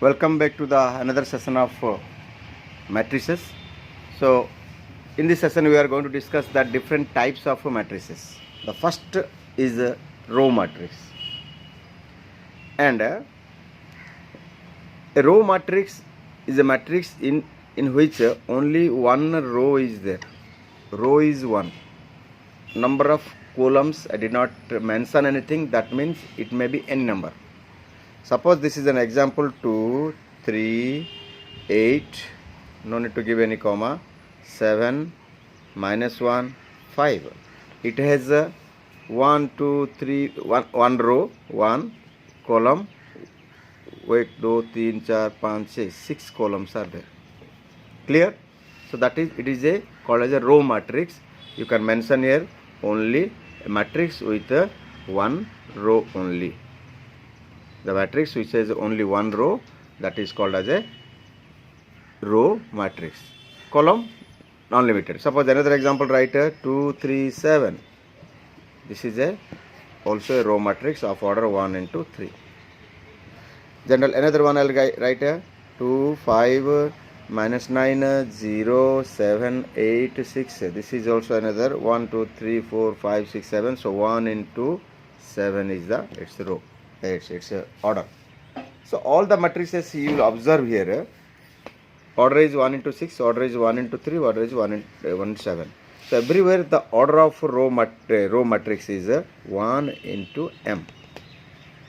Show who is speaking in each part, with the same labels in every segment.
Speaker 1: Welcome back to the another session of matrices. So in this session we are going to discuss the different types of matrices. The first is a row matrix, and a row matrix is a matrix in which only one row is there. Row is one. Number of columns, I did not mention anything. That means it may be any number. Suppose this is an example 2, 3, 8, no need to give any comma, 7, -1, 5. It has 1, 2, 3, one row, 1 column, wait, 2, 3, 4, 5, 6, 6 columns are there. Clear? So that is, it is called as a row matrix. You can mention here only a matrix with one row only. The matrix which has only one row, that is called as a row matrix. Column non-limited. Suppose another example, write 2, 3, 7. This is also a row matrix of order 1 into 3. General, another one I will write 2, 5, -9, 0, 7, 8, 6. This is also another 1, 2, 3, 4, 5, 6, 7. So 1 into 7 is its row. It's order. So all the matrices you will observe here, order is 1 into 6, order is 1 into 3, order is 1 into 7. So everywhere the order of row matrix is 1 into m,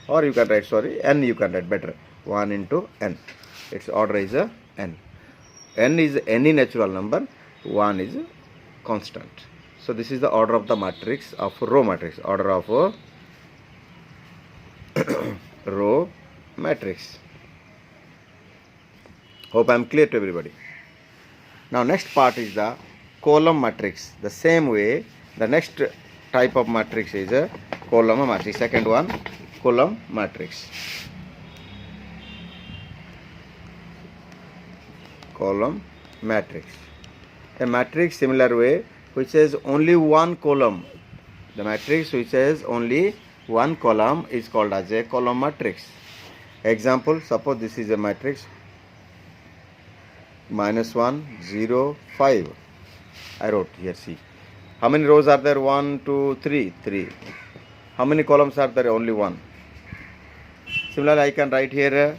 Speaker 1: or you can write, n you can write better, 1 into n. Its order is n. N is any natural number, 1 is constant. So this is the order of the matrix of row matrix, order of row matrix. Hope I am clear to everybody. Now next part is the column matrix. The same way, the next type of matrix is a column matrix. Second one, column matrix. Column matrix. A matrix similar way which has only one column. The matrix which has only one column is called as a column matrix. Example, suppose this is a matrix -1, 0, 5. I wrote here, see. How many rows are there? 1, 2, 3, 3. How many columns are there? Only one. Similarly, I can write here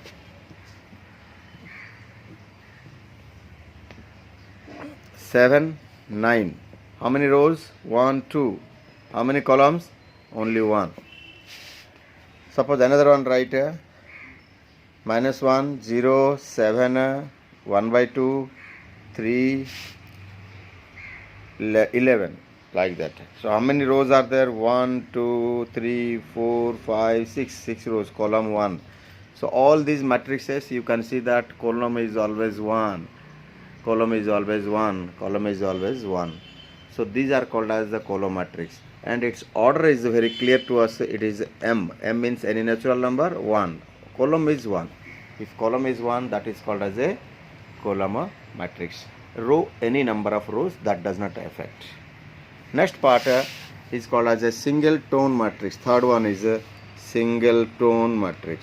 Speaker 1: 7, 9. How many rows? 1, 2. How many columns? Only one. Suppose another one, write -1, 0, 7, 1/2, 3, 11, like that. So how many rows are there? 1, 2, 3, 4, 5, 6. 6 rows, column 1. So all these matrices, you can see that column is always 1. Column is always 1. Column is always 1. So these are called as the column matrix. And its order is very clear to us. It is m. M means any natural number, 1. Column is 1. If column is 1, that is called as a column matrix. Row, any number of rows, that does not affect. Next part is called as a single tone matrix. Third one is a single tone matrix.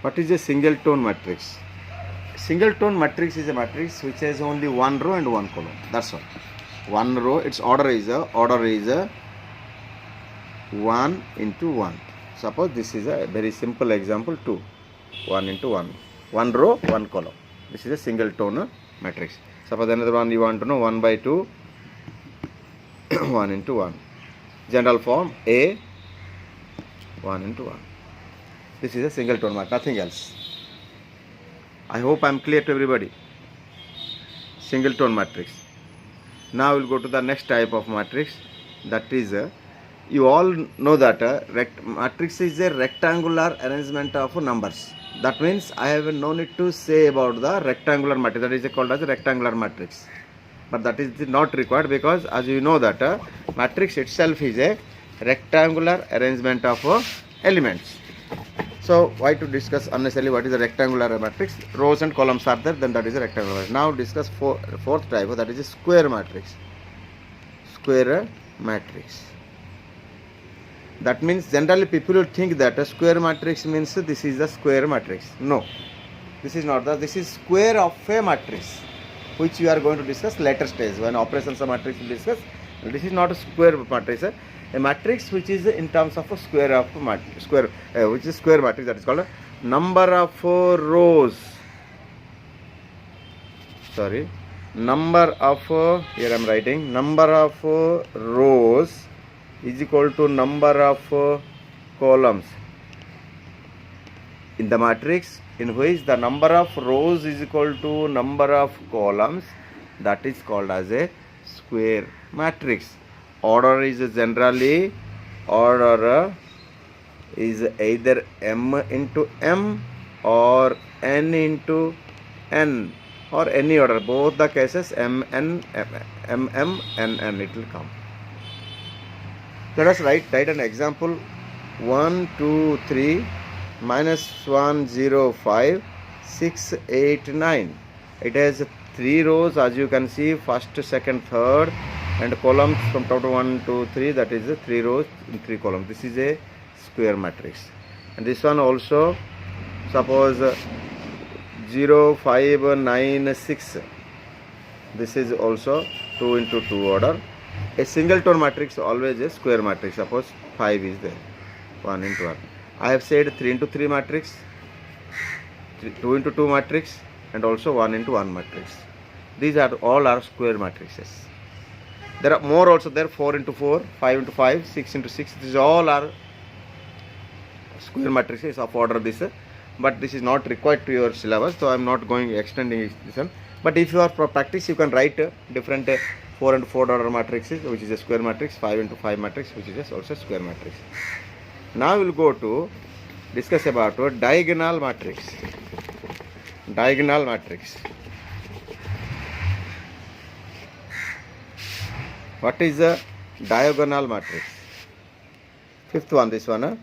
Speaker 1: What is a single tone matrix? Single tone matrix is a matrix which has only one row and one column. That's all. One row, its order is 1 into 1. Suppose this is a very simple example 2. 1 into 1. One row, one column. This is a single tone matrix. Suppose another one you want to know, 1/2, 1 into 1. General form A, 1 into 1. This is a single tone matrix, nothing else. I hope I am clear to everybody. Single tone matrix. Now we will go to the next type of matrix. That is, you all know that matrix is a rectangular arrangement of numbers. That means I have no need to say about the rectangular matrix. That is called as a rectangular matrix. But that is not required, because as you know that matrix itself is a rectangular arrangement of elements. So why to discuss unnecessarily what is a rectangular matrix? Rows and columns are there, then that is a rectangular matrix. Now discuss fourth type, that is a square matrix. Square matrix. That means generally people will think that a square matrix means this is the square matrix. No, this is not this is square of a matrix, which we are going to discuss later stage when operations of matrix will discuss. This is not a square matrix, a matrix which is in terms of a square of which is square matrix, that is called a number of rows. Sorry, number of here I am writing number of rows is equal to number of columns in the matrix in which the number of rows is equal to number of columns. That is called as a square matrix. Order is generally is either m into m or n into n, or any order, both the cases m n it will come. Let us write an example. 1 2 3 minus 1 0 5 6 8 9. It has 3 rows, as you can see, first, second, third, and columns from top to 1 2 3, that is 3 rows and 3 columns. This is a square matrix. And this one also, suppose 0 5 9 6, this is also 2 into 2 order. A singleton matrix always a square matrix. Suppose 5 is there, 1 into 1. I have said 3 into 3 matrix, 2 into 2 matrix, and also 1 into 1 matrix. These are all are square matrices. There are more also there, 4 into 4, 5 into 5, 6 into 6. These all are square matrices of order this. But this is not required to your syllabus, so I am not going extending this one. But if you are for practice, you can write different 4 and 4 order matrices, which is a square matrix, 5 into 5 matrix, which is also a square matrix. Now we will go to discuss about diagonal matrix. Diagonal matrix. What is a diagonal matrix? Fifth one, this one.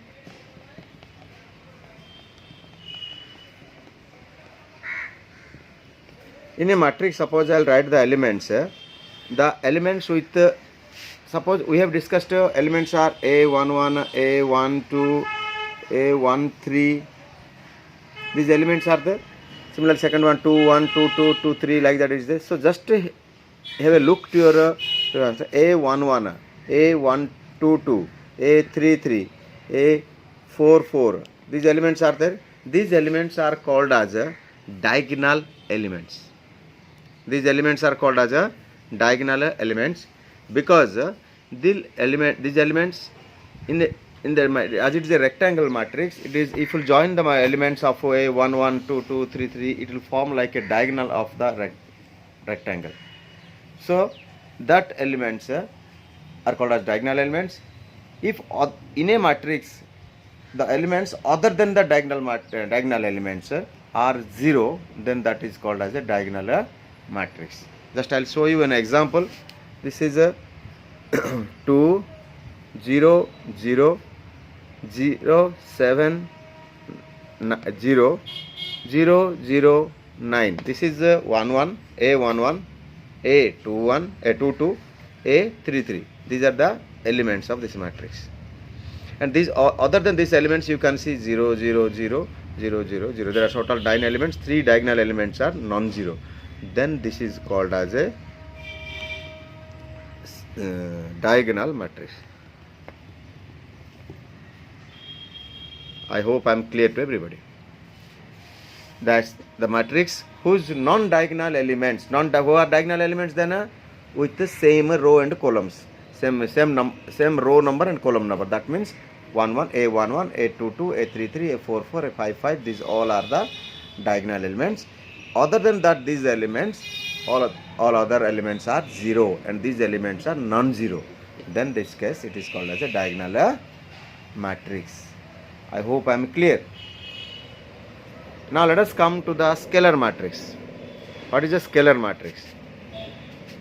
Speaker 1: In a matrix, suppose I will write the elements. The elements with, suppose we have discussed elements are A11, A12, A13. These elements are there. Similar second one, 21, 22, 23, like that is there. So just have a look to your answer. A11, A122, A33, A44. These elements are there. These elements are called as diagonal elements. These elements are called as diagonal elements because these elements in the as it is a rectangle matrix, it is, if you join the elements of a 1 1 2 2 3 3, it will form like a diagonal of the rectangle. So that elements are called as diagonal elements. If in a matrix the elements other than the diagonal elements are 0, then that is called as a diagonal matrix. Just I will show you an example. This is a 2 0 0 0 7 0 0 0 9. This is 1 1, A11, A21, A22, A33. These are the elements of this matrix. And these other than these elements, you can see 0 0 0 0 0 0. There are total 9 elements. 3 diagonal elements are non-zero. Then this is called as a diagonal matrix. I hope I am clear to everybody. That's the matrix whose non-diagonal elements, who are diagonal elements then with the same row and columns, same row number and column number. That means 1 1, A11, A22, A33, A44, A55. These all are the diagonal elements. Other than that, these elements, all other elements are 0 and these elements are non-zero. Then this case it is called as a diagonal matrix. I hope I am clear. Now let us come to the scalar matrix. What is a scalar matrix?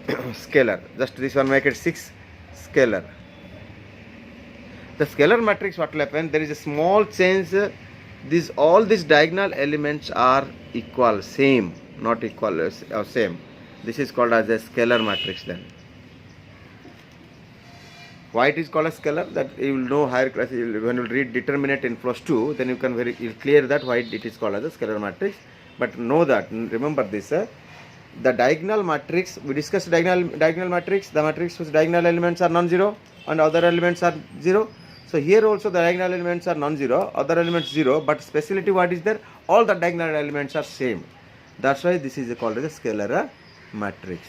Speaker 1: Scalar. Just this one, make it 6. Scalar. The scalar matrix, what will happen? There is a small change. All these diagonal elements are equal, same, not equal or same. This is called as a scalar matrix then. Why it is called a scalar? That you will know higher class. When you read determinant in plus 2, then you can you'll clear that why it is called as a scalar matrix. But know that, remember this. The diagonal matrix, we discussed diagonal matrix, the matrix whose diagonal elements are non-zero and other elements are 0. So here also the diagonal elements are non-zero, other elements 0, but speciality what is there? All the diagonal elements are same. That's why this is called as a scalar matrix.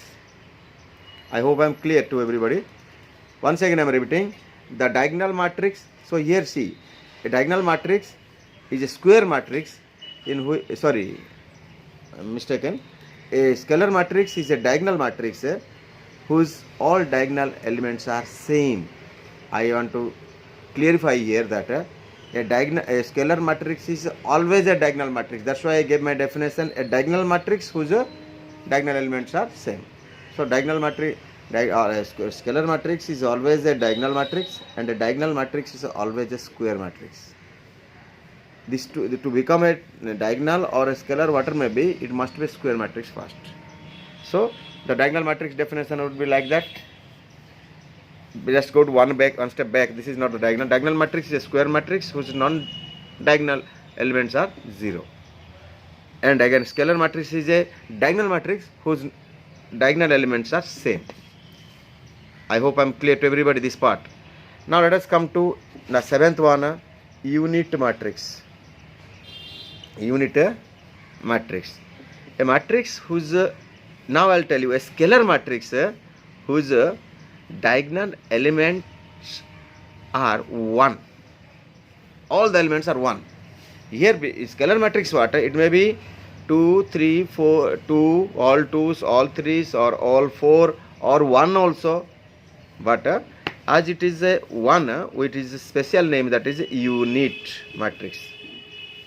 Speaker 1: I hope I am clear to everybody. Once again I am repeating, the diagonal matrix. So here see, a diagonal matrix is a square matrix in which, sorry, I'm mistaken. A scalar matrix is a diagonal matrix whose all diagonal elements are same. I want to clarify here that a scalar matrix is always a diagonal matrix. That's why I gave my definition: a diagonal matrix whose diagonal elements are same. So diagonal matrix, scalar matrix is always a diagonal matrix, and a diagonal matrix is always a square matrix. This to become a diagonal or a scalar, whatever may be, it must be a square matrix first. So the diagonal matrix definition would be like that. We just go to one step back. This is not the diagonal. Diagonal matrix is a square matrix whose non-diagonal elements are 0. And again, scalar matrix is a diagonal matrix whose diagonal elements are same. I hope I am clear to everybody this part. Now let us come to the 7th one, unit matrix. Unit matrix. A matrix whose, now I will tell you, a scalar matrix whose diagonal elements are 1. All the elements are 1. Here scalar matrix what? It may be 2, 3, 4, 2, all 2s, all 3s, or all 4, or 1 also. But as it is a 1, it is a special name, that is unit matrix.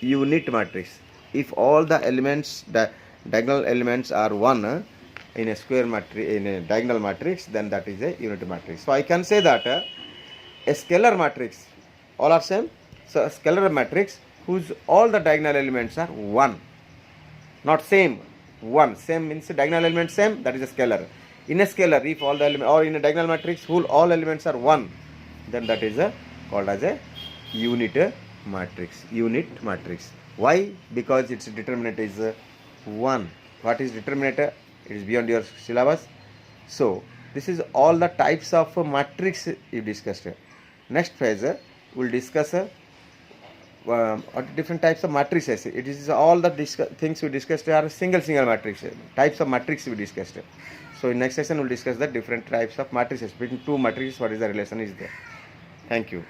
Speaker 1: Unit matrix. If all the elements, the diagonal elements are 1 in a square matrix, in a diagonal matrix, then that is a unit matrix. So I can say that a scalar matrix, all are same. So a scalar matrix whose all the diagonal elements are 1, not same. 1 same means diagonal element same, that is a scalar. In a scalar, if all the elements, or in a diagonal matrix whose all elements are 1, then that is called as a unit matrix. Unit matrix. Why? Because its determinant is 1. What is determinant? It is beyond your syllabus. So this is all the types of matrix you discussed. Next phase we will discuss different types of matrices. It is all the things we discussed are single matrix. Types of matrix we discussed. So in next session we will discuss the different types of matrices. Between two matrices, what is the relation is there. Thank you.